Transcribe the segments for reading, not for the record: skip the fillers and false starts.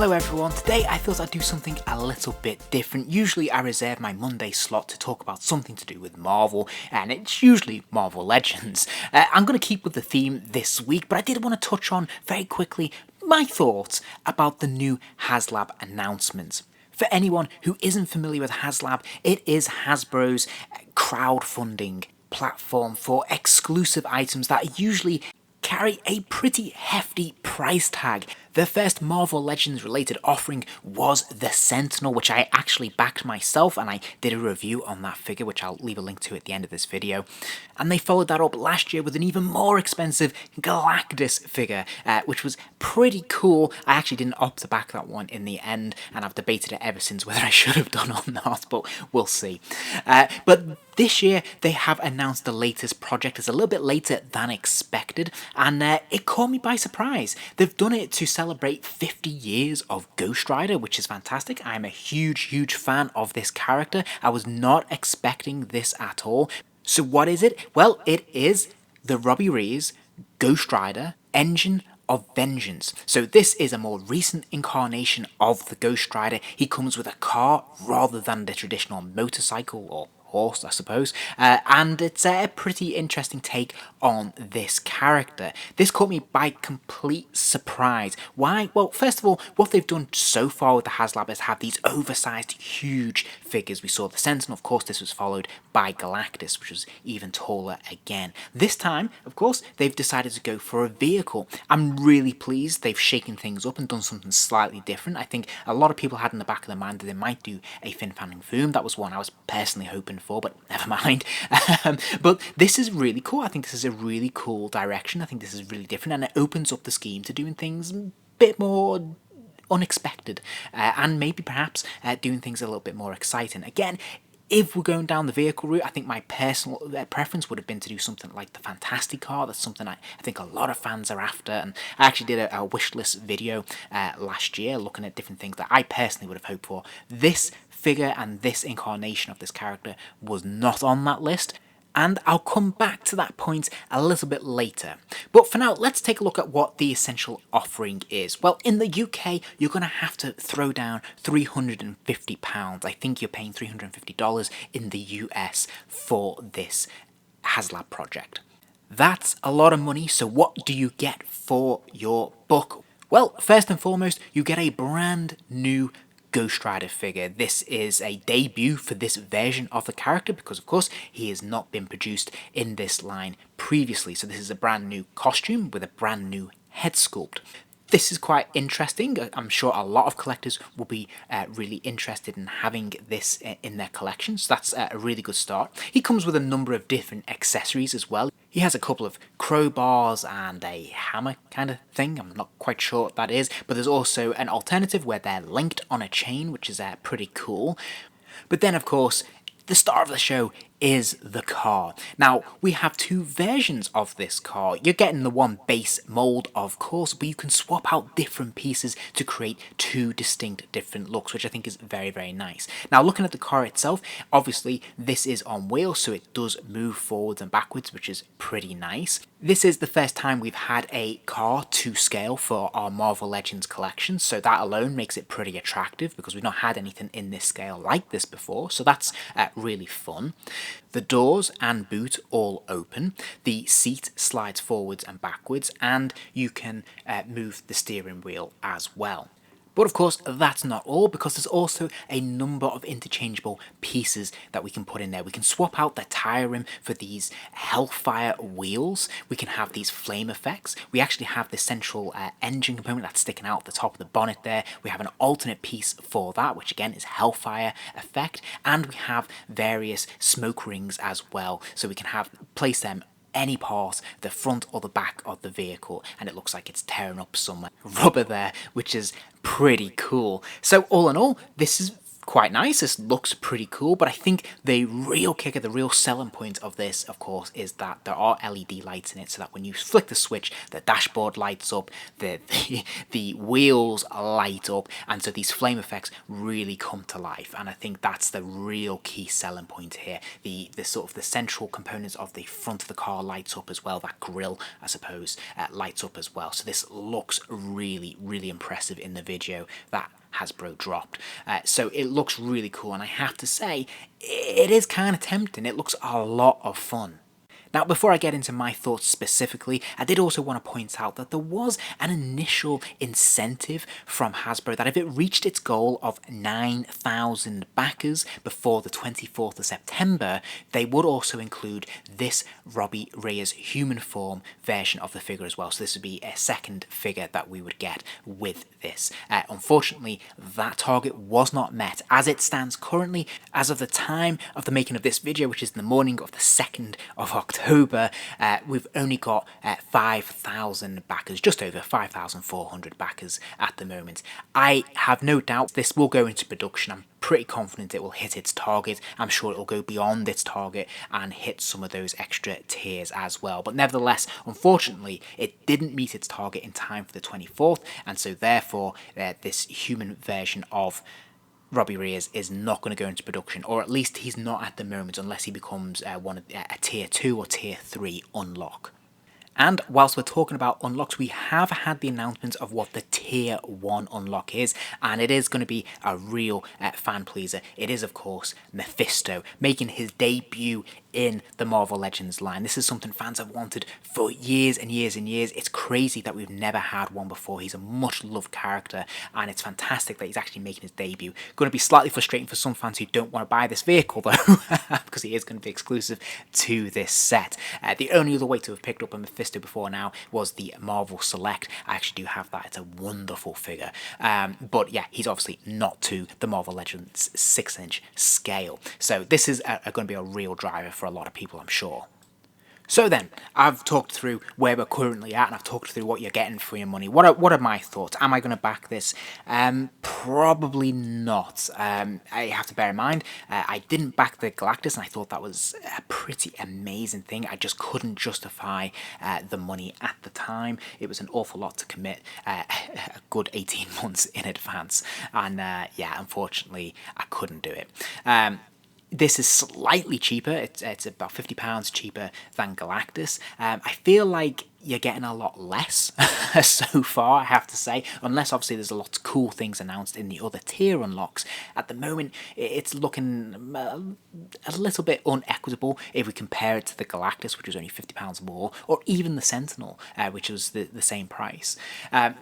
Hello everyone, today I thought I'd do something a little bit different. Usually I reserve my Monday slot to talk about something to do with Marvel, and it's usually Marvel Legends. I'm going to keep with the theme this week, but I did want to touch on very quickly my thoughts about the new Haslab announcements. For anyone who isn't familiar with Haslab, it is Hasbro's crowdfunding platform for exclusive items that usually carry a pretty hefty price tag. The first Marvel Legends related offering was the Sentinel, which I actually backed myself, and I did a review on that figure, which I'll leave a link to at the end of this video. And they followed that up last year with an even more expensive Galactus figure, which was pretty cool. I actually didn't opt to back that one in the end, and I've debated it ever since whether I should have done or not, but we'll see. But this year, they have announced the latest project. It's a little bit later than expected, and it caught me by surprise. They've done it to celebrate 50 years of Ghost Rider, which is fantastic. I'm a huge fan of this character. I was not expecting this at all. So what is it? Well, it is the Robbie Reyes Ghost Rider Engine of Vengeance. So this is a more recent incarnation of the Ghost Rider. He comes with a car rather than the traditional motorcycle or horse, I suppose, and it's a pretty interesting take on this character. This caught me by complete surprise. Why? Well, first of all, what they've done so far with the Haslab is have these oversized, huge figures. We saw the Sentinel, of course, this was followed by Galactus, which was even taller again. This time, of course, they've decided to go for a vehicle. I'm really pleased they've shaken things up and done something slightly different. I think a lot of people had in the back of their mind that they might do a Fin Fanning Voom. That was one I was personally hoping for, but never mind. But this is really cool. I think this is a really cool direction. I think this is really different, and it opens up the scheme to doing things a bit more unexpected, and maybe perhaps doing things a little bit more exciting. Again, if we're going down the vehicle route, I think my personal preference would have been to do something like the Fantastic Car. That's something I think a lot of fans are after, and I actually did a wish list video last year looking at different things that I personally would have hoped for. This figure and this incarnation of this character was not on that list, and I'll come back to that point a little bit later. But for now, let's take a look at what the essential offering is. Well, in the UK, you're going to have to throw down £350. I think you're paying $350 in the US for this Haslab project. That's a lot of money, so what do you get for your buck? Well, first and foremost, you get a brand new Ghost Rider figure. This is a debut for this version of the character because, of course, he has not been produced in this line previously. So this is a brand new costume with a brand new head sculpt. This is quite interesting. I'm sure a lot of collectors will be really interested in having this in their collection, so that's a really good start. He comes with a number of different accessories as well. He has a couple of crowbars and a hammer kind of thing. I'm not quite sure what that is, but there's also an alternative where they're linked on a chain, which is pretty cool. But then, of course, the star of the show is the car. Now, we have two versions of this car. You're getting the one base mold, of course, but you can swap out different pieces to create two distinct different looks, which I think is very nice. Now, looking at the car itself, obviously this is on wheels, so it does move forwards and backwards, which is pretty nice. This is the first time we've had a car to scale for our Marvel Legends collection, so that alone makes it pretty attractive because we've not had anything in this scale like this before, so that's really fun. The doors and boot all open, the seat slides forwards and backwards, and you can move the steering wheel as well. But of course, that's not all, because there's also a number of interchangeable pieces that we can put in there. We can swap out the tyre rim for these Hellfire wheels. We can have these flame effects. We actually have the central engine component that's sticking out the top of the bonnet there. We have an alternate piece for that, which again is Hellfire effect. And we have various smoke rings as well, so we can place them any part, the front or the back of the vehicle, and it looks like it's tearing up some rubber there, which is pretty cool. So all in all, this is quite nice. This looks pretty cool, but I think the real kicker, the real selling point of this, of course, is that there are LED lights in it, so that when you flick the switch, the dashboard lights up, the wheels light up, and so these flame effects really come to life. And I think that's the real key selling point here. The sort of the central components of the front of the car lights up as well. That grille, I suppose, lights up as well. So this looks really, really impressive in the video that Hasbro dropped. So it looks really cool, and I have to say, it is kind of tempting. It looks a lot of fun. Now, before I get into my thoughts specifically, I did also want to point out that there was an initial incentive from Hasbro that if it reached its goal of 9,000 backers before the 24th of September, they would also include this Robbie Reyes human form version of the figure as well. So this would be a second figure that we would get with this. Unfortunately, that target was not met. As it stands currently, as of the time of the making of this video, which is the morning of the 2nd of October, we've only got 5,000 backers, just over 5,400 backers at the moment. I have no doubt this will go into production. I'm pretty confident it will hit its target. I'm sure it will go beyond its target and hit some of those extra tiers as well. But nevertheless, unfortunately, it didn't meet its target in time for the 24th, and so therefore this human version of Robbie Reyes is not going to go into production, or at least he's not at the moment, unless he becomes a tier 2 or tier 3 unlock. And whilst we're talking about unlocks, we have had the announcement of what the tier 1 unlock is, and it is going to be a real fan pleaser. It is, of course, Mephisto, making his debut in the Marvel Legends line. This is something fans have wanted for years and years and years. It's crazy that we've never had one before. He's a much loved character, and it's fantastic that he's actually making his debut. Going to be slightly frustrating for some fans who don't want to buy this vehicle though, because he is going to be exclusive to this set. The only other way to have picked up a Mephisto before now was the Marvel Select. I actually do have that. It's a wonderful figure. But yeah, he's obviously not to the Marvel Legends 6-inch scale. So this is going to be a real driver for a lot of people, I'm sure. So then, I've talked through where we're currently at, and I've talked through what you're getting for your money. What are my thoughts? Am I going to back this? Probably not. I have to bear in mind, I didn't back the Galactus, and I thought that was a pretty amazing thing. I just couldn't justify the money at the time. It was an awful lot to commit a good 18 months in advance, and yeah, unfortunately, I couldn't do it. This is slightly cheaper. It's about £50 cheaper than Galactus. I feel like you're getting a lot less so far, I have to say, unless obviously there's a lot of cool things announced in the other tier unlocks. At the moment, it's looking a little bit unequitable if we compare it to the Galactus, which was only £50 more, or even the Sentinel, which was the same price.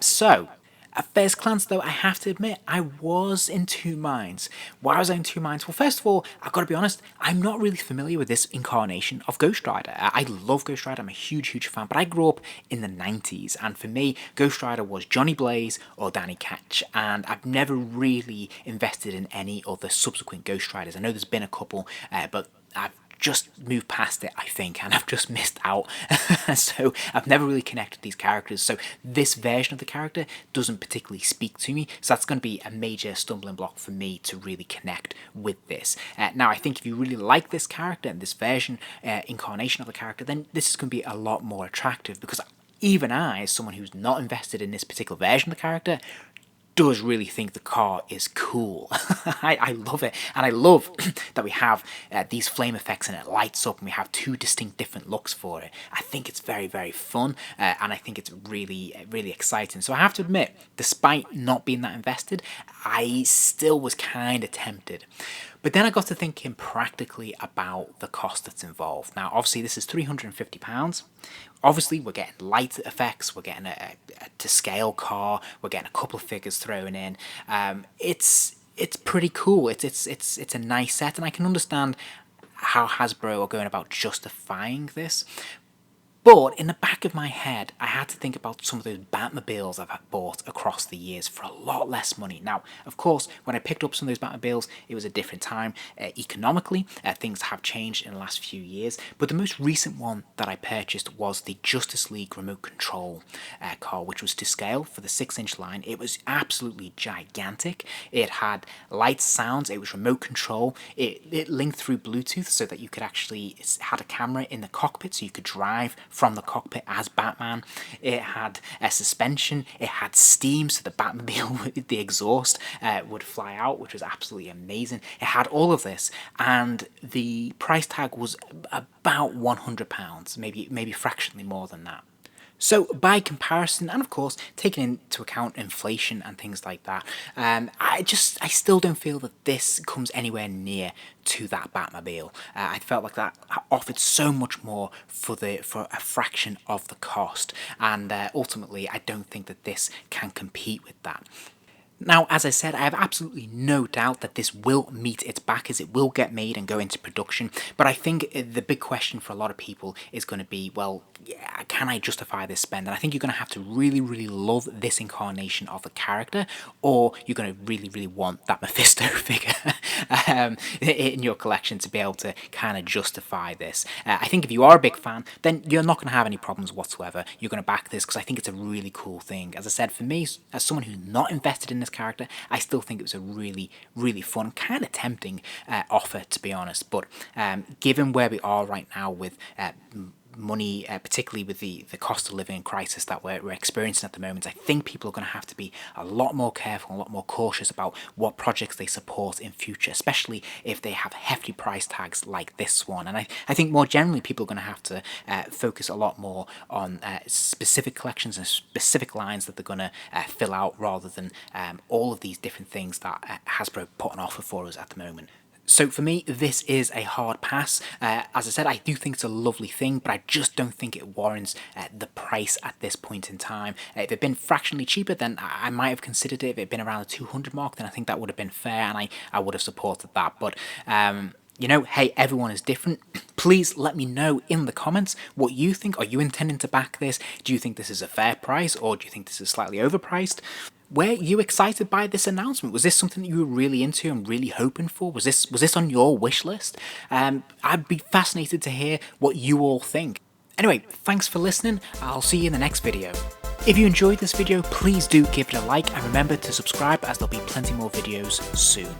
So at first glance, though, I have to admit, I was in two minds. Why was I in two minds? Well, first of all, I've got to be honest, I'm not really familiar with this incarnation of Ghost Rider. I love Ghost Rider, I'm a huge, huge fan, but I grew up in the 90s, and for me, Ghost Rider was Johnny Blaze or Danny Ketch, and I've never really invested in any other subsequent Ghost Riders. I know there's been a couple, but I've just moved past it, I think, and I've just missed out. So I've never really connected with these characters, so this version of the character doesn't particularly speak to me, so that's going to be a major stumbling block for me to really connect with this. Now, I think if you really like this character and this version, incarnation of the character, then this is going to be a lot more attractive, because even I, as someone who's not invested in this particular version of the character, does really think the car is cool. I love it, and I love that we have these flame effects and it lights up and we have two distinct different looks for it. I think it's very, very fun, and I think it's really, really exciting. So I have to admit, despite not being that invested, I still was kind of tempted. But then I got to thinking practically about the cost that's involved. Now, obviously, this is £350. Obviously, we're getting light effects, we're getting a to-scale car, we're getting a couple of figures thrown in. It's pretty cool. It's a nice set, and I can understand how Hasbro are going about justifying this. But in the back of my head, I had to think about some of those Batmobiles I've bought across the years for a lot less money. Now, of course, when I picked up some of those Batmobiles, it was a different time. Economically, things have changed in the last few years. But the most recent one that I purchased was the Justice League remote control car, which was to scale for the 6-inch line. It was absolutely gigantic. It had lights, sounds, it was remote control. It linked through Bluetooth so that you could actually, had a camera in the cockpit so you could drive from the cockpit as Batman. It had a suspension, it had steam so the Batmobile, the exhaust would fly out, which was absolutely amazing. It had all of this, and the price tag was about £100, maybe fractionally more than that. So by comparison, and of course taking into account inflation and things like that, I still don't feel that this comes anywhere near to that Batmobile. I felt like that offered so much more for a fraction of the cost, and ultimately I don't think that this can compete with that. Now, as I said, I have absolutely no doubt that this will meet its backers, it will get made and go into production, but I think the big question for a lot of people is going to be, well, yeah, can I justify this spend? And I think you're going to have to really, really love this incarnation of the character, or you're going to really, really want that Mephisto figure in your collection to be able to kind of justify this. I think if you are a big fan, then you're not going to have any problems whatsoever. You're going to back this because I think it's a really cool thing. As I said, for me, as someone who's not invested in this character, I still think it was a really, really fun, kind of tempting offer, to be honest. But given where we are right now with money, particularly with the cost of living crisis that we're experiencing at the moment, I think people are going to have to be a lot more careful, a lot more cautious about what projects they support in future, especially if they have hefty price tags like this one. And I think more generally people are going to have to focus a lot more on specific collections and specific lines that they're going to fill out, rather than all of these different things that Hasbro put on offer for us at the moment. So for me, this is a hard pass. As I said, I do think it's a lovely thing, but I just don't think it warrants the price at this point in time. If it had been fractionally cheaper, then I might have considered it. If it had been around the 200 mark, then I think that would have been fair, and I would have supported that. But you know, hey, everyone is different. Please let me know in the comments what you think. Are you intending to back this? Do you think this is a fair price, or do you think this is slightly overpriced? Were you excited by this announcement? Was this something that you were really into and really hoping for? Was this on your wish list? I'd be fascinated to hear what you all think. Anyway, thanks for listening. I'll see you in the next video. If you enjoyed this video, please do give it a like, and remember to subscribe, as there'll be plenty more videos soon.